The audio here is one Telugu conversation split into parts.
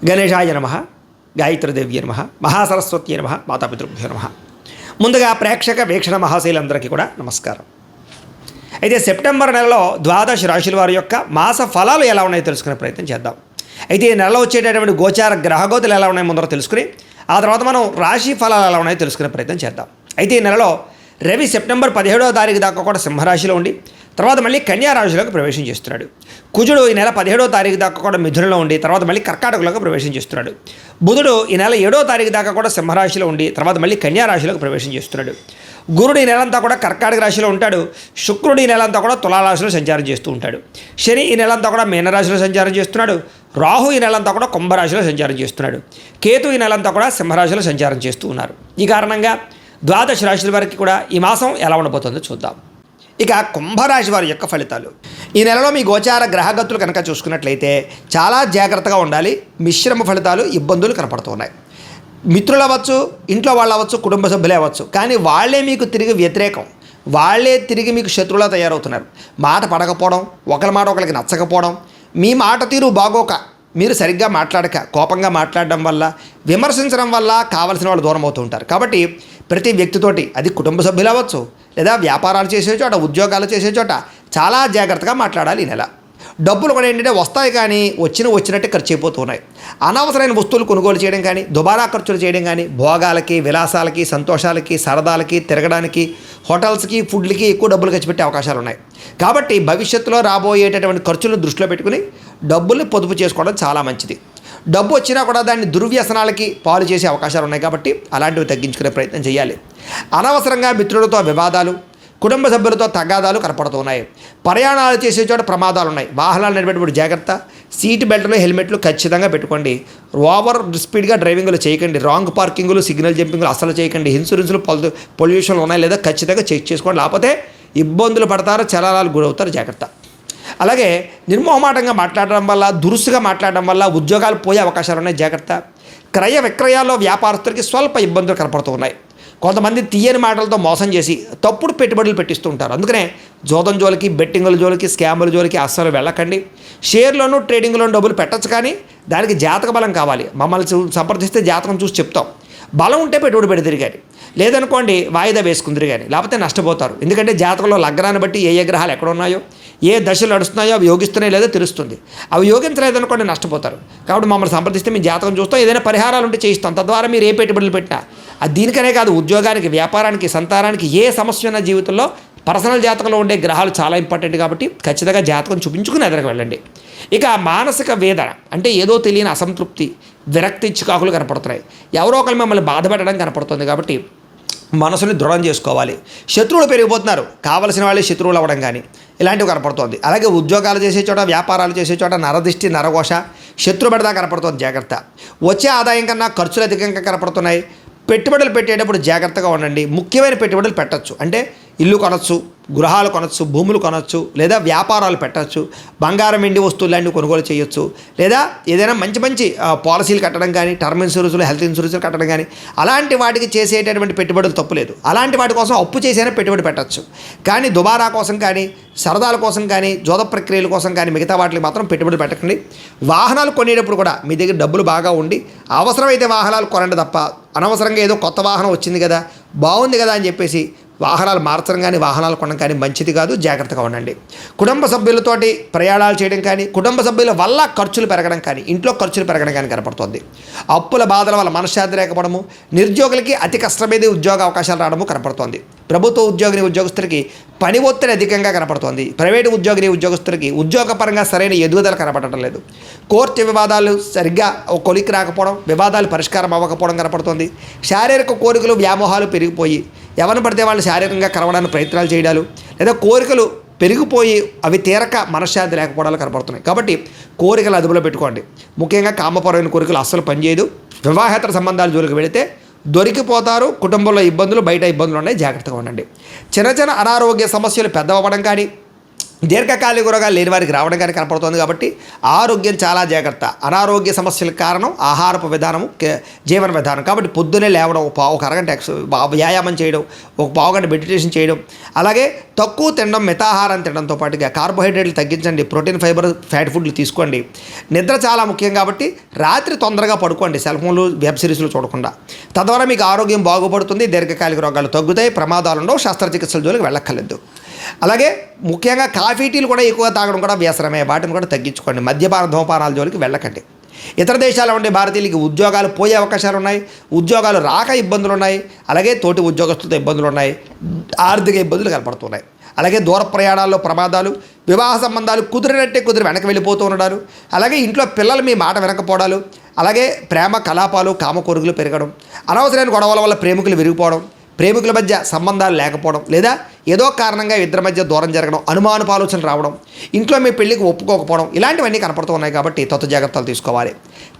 గణేశాయ నమః, గాయత్రీదేవ్య నమః, మహాసరస్వత్యై నమః, మాతాపితృభ్యో నమః. ముందుగా ప్రేక్షక వీక్షణ మహాశైలందరికీ కూడా నమస్కారం. అయితే సెప్టెంబర్ నెలలో ద్వాదశ రాశుల వారి యొక్క మాస ఫలాలు ఎలా ఉన్నాయో తెలుసుకునే ప్రయత్నం చేద్దాం. అయితే ఈ నెలలో వచ్చేటటువంటి గోచార గ్రహగోతులు ఎలా ఉన్నాయో ముందర తెలుసుకుని ఆ తర్వాత మనం రాశి ఫలాలు ఎలా ఉన్నాయో తెలుసుకునే ప్రయత్నం చేద్దాం. అయితే ఈ నెలలో రవి సెప్టెంబర్ 17వ తారీఖు దాకా కూడా సింహరాశిలో ఉండి తర్వాత మళ్ళీ కన్యా రాశిలోకి ప్రవేశం చేస్తున్నాడు. కుజుడు ఈ నెల 17వ తారీఖు దాకా కూడా మిథునంలో ఉండి తర్వాత మళ్ళీ కర్కాటకలోకి ప్రవేశం చేస్తున్నాడు. బుధుడు ఈ నెల 7వ తారీఖు దాకా కూడా సింహరాశిలో ఉండి తర్వాత మళ్ళీ కన్యా రాశిలోకి ప్రవేశం చేస్తున్నాడు. గురుడు ఈ నెలంతా కూడా కర్కాటక రాశిలో ఉంటాడు. శుక్రుడు ఈ నెలంతా కూడా తులారాశిలో సంచారం చేస్తూ ఉంటాడు. శని ఈ నెలంతా కూడా మీనరాశిలో సంచారం చేస్తున్నాడు. రాహు ఈ నెలంతా కూడా కుంభరాశిలో సంచారం చేస్తున్నాడు. కేతు ఈ నెలంతా కూడా సింహరాశిలో సంచారం చేస్తూ ఉన్నారు. ఈ కారణంగా ద్వాదశ రాశుల వారికి కూడా ఈ మాసం ఎలా ఉండబోతుందో చూద్దాం. ఇక కుంభరాశి వారి యొక్క ఫలితాలు. ఈ నెలలో మీ గోచార గ్రహగతులు కనుక చూసుకున్నట్లయితే చాలా జాగ్రత్తగా ఉండాలి. మిశ్రమ ఫలితాలు, ఇబ్బందులు కనపడుతున్నాయి. మిత్రులు అవ్వచ్చు, ఇంట్లో వాళ్ళు అవ్వచ్చు, కుటుంబ సభ్యులే అవ్వచ్చు, కానీ వాళ్ళే మీకు తిరిగి వ్యతిరేకం, వాళ్ళే తిరిగి మీకు శత్రువులా తయారవుతున్నారు. మాట పడకపోవడం, ఒకరి మాట ఒకరికి నచ్చకపోవడం, మీ మాట తీరు బాగోక, మీరు సరిగ్గా మాట్లాడక కోపంగా మాట్లాడడం వల్ల, విమర్శించడం వల్ల కావలసిన వాళ్ళు దూరం అవుతూ ఉంటారు. కాబట్టి ప్రతి వ్యక్తితోటి, అది కుటుంబ సభ్యులు అవ్వచ్చు లేదా వ్యాపారాలు చేసే చోట, ఉద్యోగాలు చేసే చోట చాలా జాగ్రత్తగా మాట్లాడాలి. ఈ నెల డబ్బులు కూడా ఏంటంటే వస్తాయి కానీ వచ్చినట్టే ఖర్చు అయిపోతున్నాయి. అనవసరమైన వస్తువులు కొనుగోలు చేయడం కానీ, దుబారా ఖర్చులు చేయడం కానీ, భోగాలకి, విలాసాలకి, సంతోషాలకి, సరదాలకి, తిరగడానికి, హోటల్స్కి, ఫుడ్లకి ఎక్కువ డబ్బులు ఖర్చు పెట్టే అవకాశాలు ఉన్నాయి. కాబట్టి భవిష్యత్తులో రాబోయేటటువంటి ఖర్చులను దృష్టిలో పెట్టుకుని డబ్బుల్ని పొదుపు చేసుకోవడం చాలా మంచిది. డబ్బు వచ్చినా కూడా దాన్ని దుర్వ్యసనాలకి పాలు చేసే అవకాశాలు ఉన్నాయి. కాబట్టి అలాంటివి తగ్గించుకునే ప్రయత్నం చేయాలి. అనవసరంగా మిత్రులతో వివాదాలు, కుటుంబ సభ్యులతో తగాదాలు కనపడుతున్నాయి. ప్రయాణాలు చేసే చోట ప్రమాదాలు ఉన్నాయి. వాహనాలు నడిపేటప్పుడు జాగ్రత్త. సీట్ బెల్ట్లు, హెల్మెట్లు ఖచ్చితంగా పెట్టుకోండి. ఓవర్ స్పీడ్గా డ్రైవింగ్లు చేయకండి. రాంగ్ పార్కింగ్లు, సిగ్నల్ జంపింగ్లు అసలు చేయకండి. ఇన్సూరెన్స్లు, పొల్యూషన్లు ఉన్నాయి లేదా ఖచ్చితంగా చెక్ చేసుకోండి. లేకపోతే ఇబ్బందులు పడతారు, చలనాలకు గురవుతారు. జాగ్రత్త. అలాగే నిర్మోహమాటంగా మాట్లాడడం వల్ల, దురుసుగా మాట్లాడడం వల్ల ఉద్యోగాలు పోయే అవకాశాలు ఉన్నాయి. జాగ్రత్త. క్రయ విక్రయాల్లో వ్యాపారస్తులకి స్వల్ప ఇబ్బందులు కనపడుతూ ఉన్నాయి. కొంతమంది తీయని మాటలతో మోసం చేసి తప్పుడు పెట్టుబడులు పెట్టిస్తూ ఉంటారు. అందుకనే జోదం జోలికి, బెట్టింగుల జోలికి, స్కాముల జోలికి అస్సలు వెళ్ళకండి. షేర్లోనూ ట్రేడింగ్లోనూ డబ్బులు పెట్టచ్చు, కానీ దానికి జాతక బలం కావాలి. మమ్మల్ని సంప్రదిస్తే జాతకం చూసి చెప్తాం. బలం ఉంటే పెట్టుబడి పెడితే కానీ, లేదనుకోండి వాయిదా వేసుకుందరు కానీ, లేకపోతే నష్టపోతారు. ఎందుకంటే జాతకంలో లగ్నాన్ని బట్టి ఏ గ్రహాలు ఎక్కడ ఉన్నాయో, ఏ దశలు నడుస్తున్నాయో అవి యోగిస్తున్నాయో లేదో తెలుస్తుంది. అవి యోగించలేదనుకోండి నష్టపోతారు. కాబట్టి మమ్మల్ని సంప్రదిస్తే మీ జాతకం చూస్తాం, ఏదైనా పరిహారాలు ఉంటే చేయిస్తాం. తద్వారా మీరు ఏ పెట్టుబడులు పెట్టినా, అది దీనికనే కాదు, ఉద్యోగానికి, వ్యాపారానికి, సంతానానికి ఏ సమస్య ఉన్న జీవితంలో పర్సనల్ జాతకంలో ఉండే గ్రహాలు చాలా ఇంపార్టెంట్. కాబట్టి ఖచ్చితంగా జాతకం చూపించుకుని ఎదురుకు వెళ్ళండి. ఇక మానసిక వేదన అంటే ఏదో తెలియని అసంతృప్తి, విరక్తి, చికాకులు కనపడుతున్నాయి. ఎవరో ఒకరు మిమ్మల్ని బాధపెట్టడం కనపడుతుంది. కాబట్టి మనసుని దృఢం చేసుకోవాలి. శత్రువులు పెరిగిపోతున్నారు, కావలసిన వాళ్ళే శత్రువులు అవ్వడం కానీ ఇలాంటివి కనపడుతుంది. అలాగే ఉద్యోగాలు చేసే చోట, వ్యాపారాలు చేసే చోట నరదిష్టి, నరఘోష, శత్రుబెడద కనపడుతుంది. జాగ్రత్త. వచ్చే ఆదాయం కన్నా ఖర్చులు అధికంగా కనపడుతున్నాయి. పెట్టుబడులు పెట్టేటప్పుడు జాగ్రత్తగా ఉండండి. ముఖ్యమైన పెట్టుబడులు పెట్టచ్చు. అంటే ఇల్లు కొనచ్చు, గృహాలు కొనచ్చు, భూములు కొనచ్చు, లేదా వ్యాపారాలు పెట్టచ్చు, బంగారం, వెండి వస్తువులు లాంటివి కొనుగోలు చేయొచ్చు, లేదా ఏదైనా మంచి మంచి పాలసీలు కట్టడం కానీ, టర్మ్ ఇన్సూరెన్స్లు, హెల్త్ ఇన్సూరెన్స్లు కట్టడం కానీ, అలాంటి వాటికి చేసేటటువంటి పెట్టుబడులు తప్పులేదు. అలాంటి వాటి కోసం అప్పు చేసైనా పెట్టుబడి పెట్టచ్చు. కానీ దుబారా కోసం కానీ, సరదాల కోసం కానీ, జోద ప్రక్రియల కోసం కానీ మిగతా వాటికి మాత్రం పెట్టుబడి పెట్టకండి. వాహనాలు కొనేటప్పుడు కూడా మీ దగ్గర డబ్బులు బాగా ఉండి అవసరమైతే వాహనాలు కొనండి తప్ప అనవసరంగా ఏదో కొత్త వాహనం వచ్చింది కదా, బాగుంది కదా అని చెప్పేసి వాహనాలు మార్చడం కానీ, వాహనాలు కొనడం కానీ మంచిది కాదు. జాగ్రత్తగా ఉండండి. కుటుంబ సభ్యులతోటి ప్రయాణాలు చేయడం కానీ, కుటుంబ సభ్యుల వల్ల ఖర్చులు పెరగడం కానీ, ఇంట్లో ఖర్చులు పెరగడం కానీ కనపడుతుంది. అప్పుల బాధల వల్ల మనశ్శాంతి లేకపోవడము, నిరుద్యోగులకి అతి కష్టమేది ఉద్యోగ అవకాశాలు రావడము కనపడుతోంది. ప్రభుత్వ ఉద్యోగిని, ఉద్యోగస్తులకి పని ఒత్తిడి అధికంగా కనపడుతోంది. ప్రైవేటు ఉద్యోగిని, ఉద్యోగస్తులకి ఉద్యోగపరంగా సరైన ఎదుగుదల కనపడటం లేదు. కోర్టు వివాదాలు సరిగ్గా కొలికి రాకపోవడం, వివాదాలు పరిష్కారం అవ్వకపోవడం కనపడుతుంది. శారీరక కోరికలు, వ్యామోహాలు పెరిగిపోయి ఎవరిని పడితే వాళ్ళు శారీరకంగా కలవడానికి ప్రయత్నాలు చేయడాలు, లేదా కోరికలు పెరిగిపోయి అవి తీరక మనశ్శాంతి లేకపోవడాలు కనపడుతున్నాయి. కాబట్టి కోరికలు అదుపులో పెట్టుకోండి. ముఖ్యంగా కామపరమైన కోరికలు అస్సలు పనిచేయదు. వివాహేతర సంబంధాలు జోలికి వెళితే దొరికిపోతారు. కుటుంబంలో ఇబ్బందులు, బయట ఇబ్బందులు ఉన్నాయి. జాగ్రత్తగా ఉండండి. చిన్న చిన్న అనారోగ్య సమస్యలు పెద్దవడం కానీ, దీర్ఘకాలిక రోగాలు లేని వారికి రావడం కానీ కనపడుతుంది. కాబట్టి ఆరోగ్యం చాలా జాగ్రత్త. అనారోగ్య సమస్యలకు కారణం ఆహారపు విధానము, జీవన విధానం. కాబట్టి పొద్దునే లేవడం, ఒక అరగంట వ్యాయామం చేయడం, ఒక పావుగంట మెడిటేషన్ చేయడం, అలాగే తక్కువ తినడం, మితాహారం తినడంతో పాటుగా కార్బోహైడ్రేట్లు తగ్గించండి, ప్రోటీన్, ఫైబర్, ఫ్యాట్ ఫుడ్లు తీసుకోండి. నిద్ర చాలా ముఖ్యం కాబట్టి రాత్రి తొందరగా పడుకోండి, సెల్ ఫోన్లు, వెబ్ సిరీస్లు చూడకుండా. తద్వారా మీకు ఆరోగ్యం బాగుపడుతుంది, దీర్ఘకాలిక రోగాలు తగ్గుతాయి, ప్రమాదాలు ఉండవు, శస్త్రచికిత్సల జోలికి వెళ్ళక్కర్లేదు. అలాగే ముఖ్యంగా కాఫీ టీలు కూడా ఎక్కువగా తాగడం కూడా వ్యసనమే, వాటిని కూడా తగ్గించుకోండి. మద్యపాన, ధూమపానాల జోలికి వెళ్ళకండి. ఇతర దేశాల్లో ఉండే భారతీయులకి ఉద్యోగాలు పోయే అవకాశాలు ఉన్నాయి, ఉద్యోగాలు రాక ఇబ్బందులు ఉన్నాయి, అలాగే తోటి ఉద్యోగస్తులతో ఇబ్బందులు ఉన్నాయి, ఆర్థిక ఇబ్బందులు కనపడుతున్నాయి. అలాగే దూర ప్రయాణాల్లో ప్రమాదాలు, వివాహ సంబంధాలు కుదిరినట్టే కుదిరి వెనక్కి వెళ్ళిపోతూ ఉండడాలు, అలాగే ఇంట్లో పిల్లలు మీ మాట వినకపోవడాలు, అలాగే ప్రేమ కలాపాలు, కామ కోరికలు పెరగడం, అనవసరమైన గొడవల వల్ల ప్రేమికులు విరిగిపోవడం, ప్రేమికుల మధ్య సంబంధాలు లేకపోవడం, లేదా ఏదో కారణంగా ఇద్దరి మధ్య దూరం జరగడం, అనుమానపు ఆలోచనలు రావడం, ఇంట్లో మీ పెళ్లికి ఒప్పుకోకపోవడం, ఇలాంటివన్నీ కనపడుతూ ఉన్నాయి. కాబట్టి తత్వ జాగ్రత్తలు తీసుకోవాలి.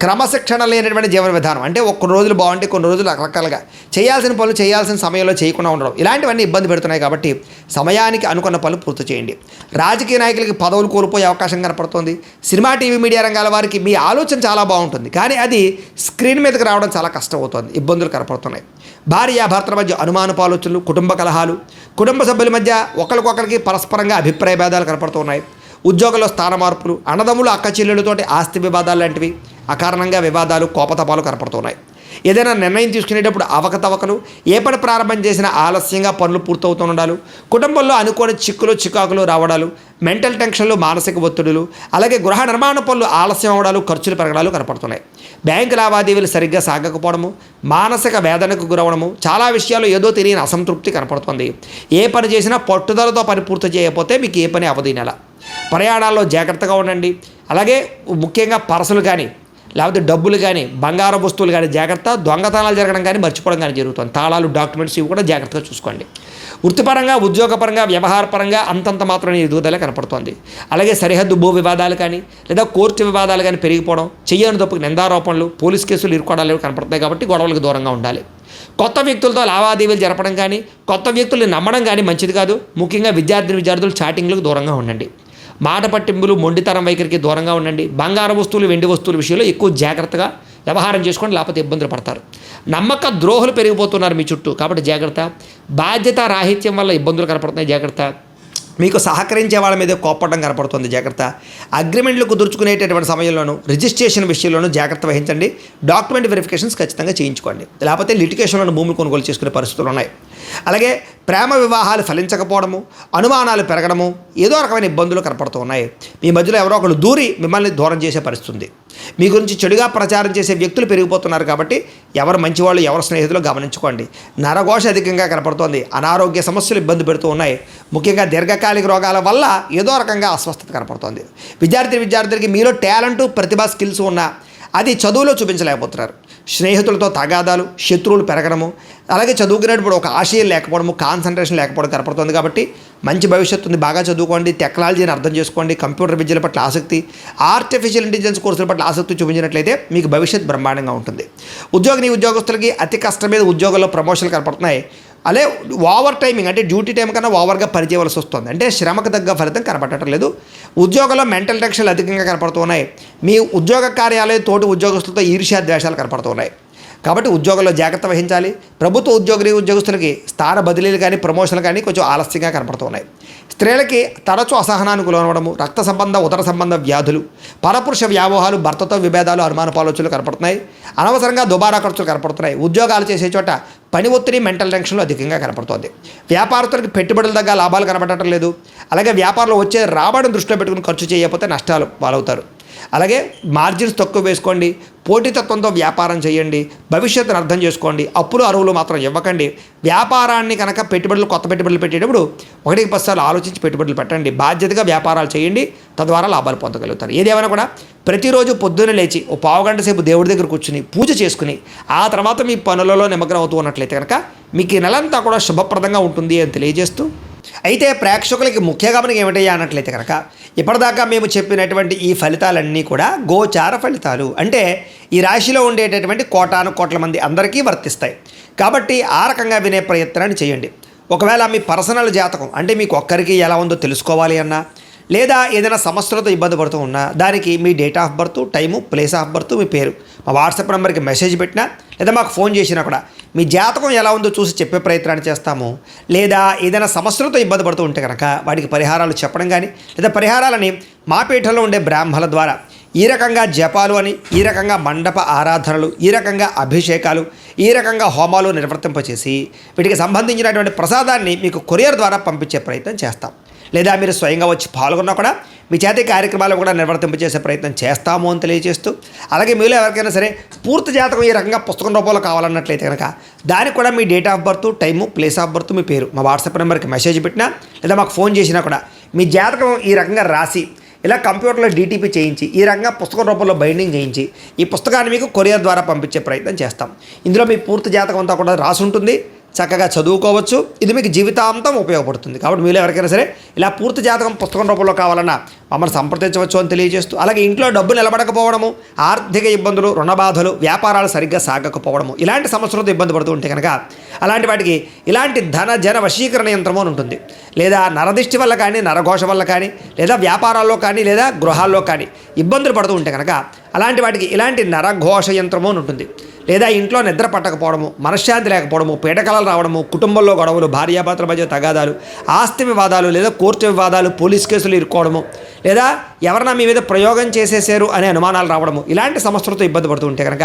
క్రమశిక్షణ లేనటువంటి జీవన విధానం, అంటే ఒక్క రోజులు బాగుంటే కొన్ని రోజులు రకరకాలుగా చేయాల్సిన పనులు చేయాల్సిన సమయంలో చేయకుండా ఉండడం, ఇలాంటివన్నీ ఇబ్బంది పెడుతున్నాయి. కాబట్టి సమయానికి అనుకున్న పనులు పూర్తి చేయండి. రాజకీయ నాయకులకి పదవులు కోల్పోయే అవకాశం కనపడుతుంది. సినిమా, టీవీ, మీడియా రంగాల వారికి మీ ఆలోచన చాలా బాగుంటుంది, కానీ అది స్క్రీన్ మీదకి రావడం చాలా కష్టం అవుతుంది, ఇబ్బందులు కనపడుతున్నాయి. భార్యాభర్తల మధ్య అనుమానపు ఆలోచనలు, కుటుంబ కలహాలు, కుటుంబ సభ్యుల మధ్య ఒకరికొకరికి పరస్పరంగా అభిప్రాయ భేదాలు కనపడుతున్నాయి. ఉద్యోగంలో స్థాన మార్పులు, అన్నదమ్ములు, అక్క చెల్లెలతోటి ఆస్తి వివాదాలు లాంటివి, అకారణంగా వివాదాలు, కోపతాపాలు కనపడుతున్నాయి. ఏదైనా నిర్ణయం తీసుకునేటప్పుడు అవకతవకలు, ఏ పని ప్రారంభం చేసినా ఆలస్యంగా పనులు పూర్తవుతూ ఉండాలి. కుటుంబంలో అనుకోని చిక్కులు, చికాకులు రావడాలు, మెంటల్ టెన్షన్లు, మానసిక ఒత్తిడులు, అలాగే గృహ నిర్మాణ పనులు ఆలస్యం అవడాలు, ఖర్చులు పెరగడాలు కనపడుతున్నాయి. బ్యాంకు లావాదేవీలు సరిగ్గా సాగకపోవడము, మానసిక వేదనకు గురవడము, చాలా విషయాల్లో ఏదో తెలియని అసంతృప్తి కనపడుతుంది. ఏ పని చేసినా పట్టుదలతో పని పూర్తి చేయకపోతే మీకు ఏ పని అవదు. నెల ప్రయాణాల్లో జాగ్రత్తగా ఉండండి. అలాగే ముఖ్యంగా పర్సులు కానీ, లేకపోతే డబ్బులు కానీ, బంగారు వస్తువులు కానీ జాగ్రత్త. దొంగతనాలు జరగడం కానీ, మర్చిపోవడం కానీ జరుగుతుంది. తాళాలు, డాక్యుమెంట్స్ ఇవి కూడా జాగ్రత్తగా చూసుకోండి. వృత్తిపరంగా, ఉద్యోగపరంగా, వ్యవహారపరంగా అంతంత మాత్రం ఎదుగుదల కనపడుతోంది. అలాగే సరిహద్దు భూ వివాదాలు కానీ, లేదా కోర్టు వివాదాలు కానీ పెరిగిపోవడం, చెయ్యని తప్పుకు నిందారోపణలు, పోలీస్ కేసులు ఇరుకోవడాలు కనపడతాయి. కాబట్టి గొడవలకు దూరంగా ఉండాలి. కొత్త వ్యక్తులతో లావాదేవీలు జరపడం కానీ, కొత్త వ్యక్తుల్ని నమ్మడం కానీ మంచిది కాదు. ముఖ్యంగా విద్యార్థులు చాటింగ్లకు దూరంగా ఉండండి. మాట పట్టింపులు, మొండితనం వైఖరికి దూరంగా ఉండండి. బంగారు వస్తువులు, వెండి వస్తువుల విషయంలో ఎక్కువ జాగ్రత్తగా వ్యవహారం చేసుకోండి, లేకపోతే ఇబ్బందులు పడతారు. నమ్మక ద్రోహులు పెరిగిపోతున్నారు మీ చుట్టూ, కాబట్టి జాగ్రత్త. బాధ్యత రాహిత్యం వల్ల ఇబ్బందులు కనపడుతున్నాయి, జాగ్రత్త. మీకు సహకరించే వాళ్ళ మీద కోప్పడం కనపడుతుంది, జాగ్రత్త. అగ్రిమెంట్లు కుదుర్చుకునేటటువంటి సమయంలోనూ, రిజిస్ట్రేషన్ విషయంలోనూ జాగ్రత్త వహించండి. డాక్యుమెంట్ వెరిఫికేషన్స్ ఖచ్చితంగా చేయించుకోండి, లేకపోతే లిటిగేషన్లను భూములు కొనుగోలు చేసుకునే పరిస్థితులు ఉన్నాయి. అలాగే ప్రేమ వివాహాలు ఫలించకపోవడము, అనుమానాలు పెరగడము, ఏదో రకమైన ఇబ్బందులు కనపడుతూ ఉన్నాయి. మీ మధ్యలో ఎవరో ఒకరు దూరి మిమ్మల్ని దూరం చేసే పరిస్థితి ఉంది. మీ గురించి చెడుగా ప్రచారం చేసే వ్యక్తులు పెరిగిపోతున్నారు. కాబట్టి ఎవరు మంచివాళ్ళు, ఎవరు స్నేహితులు గమనించుకోండి. నరఘోష అధికంగా కనపడుతోంది. అనారోగ్య సమస్యలు ఇబ్బంది పెడుతూ ఉన్నాయి. ముఖ్యంగా దీర్ఘకాలిక రోగాల వల్ల ఏదో రకంగా అస్వస్థత కనపడుతోంది. విద్యార్థులకి మీలో టాలెంట్, ప్రతిభ, స్కిల్స్ ఉన్నా అది చదువులో చూపించలేకపోతున్నారు. స్నేహితులతో తగాదాలు, శత్రువులు పెరగడము, అలాగే చదువుకునేటప్పుడు ఒక ఆశయం లేకపోవడము, కాన్సన్ట్రేషన్ లేకపోవడం కనపడుతుంది. కాబట్టి మంచి భవిష్యత్తు ఉంది, బాగా చదువుకోండి, టెక్నాలజీని అర్థం చేసుకోండి, కంప్యూటర్ విద్యల పట్ల ఆసక్తి, ఆర్టిఫిషియల్ ఇంటెలిజెన్స్ కోర్సుల పట్ల ఆసక్తి చూపించినట్లయితే మీకు భవిష్యత్తు బ్రహ్మాండంగా ఉంటుంది. ఉద్యోగస్తులకి అతి కష్టం మీద ఉద్యోగంలో ప్రమోషన్లు కనపడుతున్నాయి. అదే ఓవర్ టైమింగ్, అంటే డ్యూటీ టైం కన్నా ఓవర్గా పనిచేయవలసి వస్తుంది. అంటే శ్రమకు తగ్గ ఫలితం కనపడటం లేదు. ఉద్యోగంలో మెంటల్ టెన్షన్లు అధికంగా కనపడుతున్నాయి. మీ ఉద్యోగ కార్యాలయం తోటి ఉద్యోగస్తులతో ఈర్ష్యా ద్వేషాలు కనపడుతున్నాయి. కాబట్టి ఉద్యోగంలో జాగ్రత్త వహించాలి. ప్రభుత్వ ఉద్యోగస్తులకి స్థాన బదిలీలు కానీ, ప్రమోషన్లు కానీ కొంచెం ఆలస్యంగా కనపడుతున్నాయి. స్త్రీలకి తరచూ అసహనానికి లోనవడము, రక్త సంబంధ, ఉదర సంబంధ వ్యాధులు, పరపురుష వ్యామోహాలు, భర్తతో విభేదాలు, అనుమానపు ఆలోచనలు కనపడుతున్నాయి. అనవసరంగా దుబారా ఖర్చులు కనపడుతున్నాయి. ఉద్యోగాలు చేసే చోట పని ఒత్తిడి, మెంటల్ టెన్షన్లు అధికంగా కనపడుతుంది. వ్యాపారస్తులకు పెట్టుబడుల దగ్గర లాభాలు కనపడటం లేదు. అలాగే వ్యాపారంలో వచ్చే రాబడిని దృష్టిలో పెట్టుకుని ఖర్చు చేయకపోతే నష్టాలు పాలవుతారు. అలాగే మార్జిన్స్ తక్కువ వేసుకోండి. పోటీతత్వంతో వ్యాపారం చేయండి. భవిష్యత్తును అర్థం చేసుకోండి. అప్పులు అరువులు మాత్రం ఇవ్వకండి. వ్యాపారాన్ని కనుక కొత్త పెట్టుబడులు పెట్టేటప్పుడు 1-10 సార్లు ఆలోచించి పెట్టుబడులు పెట్టండి. బాధ్యతగా వ్యాపారాలు చేయండి, తద్వారా లాభాలు పొందగలుగుతారు. ఏదేమైనా కూడా ప్రతిరోజు పొద్దున్నే లేచి ఓ పావుగంట సేపు దేవుడి దగ్గర కూర్చుని పూజ చేసుకుని ఆ తర్వాత మీ పనులలో నిమగ్నం అవుతూ ఉన్నట్లయితే కనుక మీకు ఈ నెలంతా కూడా శుభప్రదంగా ఉంటుంది అని తెలియజేస్తూ, అయితే ప్రేక్షకులకి ముఖ్య గమనిక ఏమిటయ్యా అన్నట్లయితే కనుక ఇప్పటిదాకా మేము చెప్పినటువంటి ఈ ఫలితాలన్నీ కూడా గోచార ఫలితాలు, అంటే ఈ రాశిలో ఉండేటటువంటి కోట్ల మంది అందరికీ వర్తిస్తాయి. కాబట్టి ఆ రకంగా వినే ప్రయత్నాన్ని చేయండి. ఒకవేళ మీ పర్సనల్ జాతకం, అంటే మీకు ఒక్కరికి ఎలా ఉందో తెలుసుకోవాలి అన్నా, లేదా ఏదైనా సమస్యలతో ఇబ్బంది పడుతూ ఉన్నా దానికి మీ date of birth, time, place of birth, మీ పేరు మా వాట్సాప్ నెంబర్కి మెసేజ్ పెట్టినా లేదా మాకు ఫోన్ చేసినా కూడా మీ జాతకం ఎలా ఉందో చూసి చెప్పే ప్రయత్నాన్ని చేస్తాము. లేదా ఏదైనా సమస్యలతో ఇబ్బంది పడుతూ ఉంటే కనుక వాటికి పరిహారాలు చెప్పడం కానీ లేదా పరిహారాలని మా పీఠంలో ఉండే బ్రాహ్మణుల ద్వారా ఈ రకంగా జపాలు అని, ఈ రకంగా మండప ఆరాధనలు, ఈ రకంగా అభిషేకాలు, ఈ రకంగా హోమాలు నిర్వర్తింపచేసి వీటికి సంబంధించినటువంటి ప్రసాదాన్ని మీకు కొరియర్ ద్వారా పంపించే ప్రయత్నం చేస్తాం. లేదా మీరు స్వయంగా వచ్చి పాల్గొన్నా కూడా మీ చేతి కార్యక్రమాలు కూడా నిర్వర్తింపచేసే ప్రయత్నం చేస్తాము అని తెలియజేస్తూ, అలాగే మీలో ఎవరికైనా సరే పూర్తి జాతకం ఈ రకంగా పుస్తకం రూపంలో కావాలన్నట్లయితే కనుక దానికి కూడా మీ date of birth, time, place of birth, మీ పేరు మా వాట్సాప్ నెంబర్కి మెసేజ్ పెట్టినా లేదా మాకు ఫోన్ చేసినా కూడా మీ జాతకం ఈ రకంగా రాసి ఇలా కంప్యూటర్లో డీటీపీ చేయించి ఈ రకంగా పుస్తకం రూపంలో బైండింగ్ చేయించి ఈ పుస్తకాన్ని మీకు కొరియర్ ద్వారా పంపించే ప్రయత్నం చేస్తాం. ఇందులో మీ పూర్తి జాతకం అంతా కూడా రాసి ఉంటుంది, చక్కగా చదువుకోవచ్చు. ఇది మీకు జీవితాంతం ఉపయోగపడుతుంది. కాబట్టి మీరు ఎవరికైనా సరే ఇలా పూర్తి జాతకం పుస్తకం రూపంలో కావాలన్నా మమ్మల్ని సంప్రదించవచ్చు అని తెలియజేస్తూ, అలాగే ఇంట్లో డబ్బు నిలబడకపోవడము, ఆర్థిక ఇబ్బందులు, రుణ బాధలు, వ్యాపారాలు సరిగ్గా సాగకపోవడము, ఇలాంటి సమస్యలతో ఇబ్బంది పడుతూ ఉంటే కనుక అలాంటి వాటికి ఇలాంటి ధన జన వశీకరణ యంత్రము అని ఉంటుంది. లేదా నరదిష్టి వల్ల కానీ, నరఘోష వల్ల కానీ, లేదా వ్యాపారాల్లో కానీ, లేదా గృహాల్లో కానీ ఇబ్బందులు పడుతూ ఉంటే కనుక అలాంటి వాటికి ఇలాంటి నరఘోష యంత్రము అని ఉంటుంది. లేదా ఇంట్లో నిద్ర పట్టకపోవడము, మనశ్శాంతి లేకపోవడము, పీడకలలు రావడము, కుటుంబంలో గొడవలు, భార్యాభర్తల మధ్య తగాదాలు, ఆస్తి వివాదాలు, లేదా కోర్టు వివాదాలు, పోలీస్ కేసులు ఇరుక్కోవడము, లేదా ఎవరైనా మీ మీద ప్రయోగం చేసేసారు అనే అనుమానాలు రావడము, ఇలాంటి సమస్యలతో ఇబ్బంది పడుతూ ఉంటే కనుక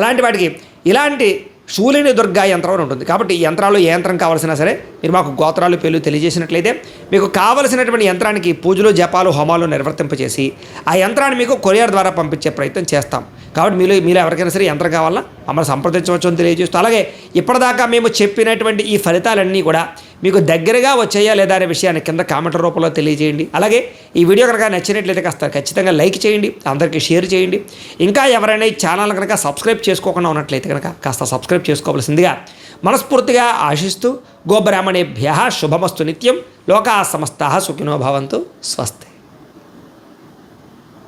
అలాంటి వాటికి ఇలాంటి శూలిని దుర్గా యంత్రం అని ఉంటుంది. కాబట్టి ఈ యంత్రాలు ఏ యంత్రం కావాల్సినా సరే మీరు మాకు గోత్రాలు, పేర్లు తెలియజేసినట్లయితే మీకు కావలసినటువంటి యంత్రానికి పూజలు, జపాలు, హోమాలు నిర్వర్తింపచేసి ఆ యంత్రాన్ని మీకు కొరియర్ ద్వారా పంపించే ప్రయత్నం చేస్తాం. కాబట్టి మీలో ఎవరికైనా సరే యంత్రం కావాలన్నా మమ్మల్ని సంప్రదించవచ్చు అని తెలియజేస్తూ, అలాగే ఇప్పటిదాకా మేము చెప్పినటువంటి ఈ ఫలితాలన్నీ కూడా మీకు దగ్గరగా వచ్చాయా లేదా అనే విషయాన్ని కింద కామెంట్ల రూపంలో తెలియజేయండి. అలాగే ఈ వీడియో కనుక నచ్చినట్లయితే కాస్త ఖచ్చితంగా లైక్ చేయండి, అందరికీ షేర్ చేయండి. ఇంకా ఎవరైనా ఈ ఛానల్ కనుక సబ్స్క్రైబ్ చేసుకోకుండా ఉన్నట్లయితే కనుక కాస్త సబ్స్క్రైబ్ చేసుకోవాల్సిందిగా మనస్ఫూర్తిగా ఆశిస్తూ, గోబ్రాహ్మణేభ్యః శుభమస్తు నిత్యం, లోకా సమస్తాః సుఖినో భవంతు. స్వస్తి.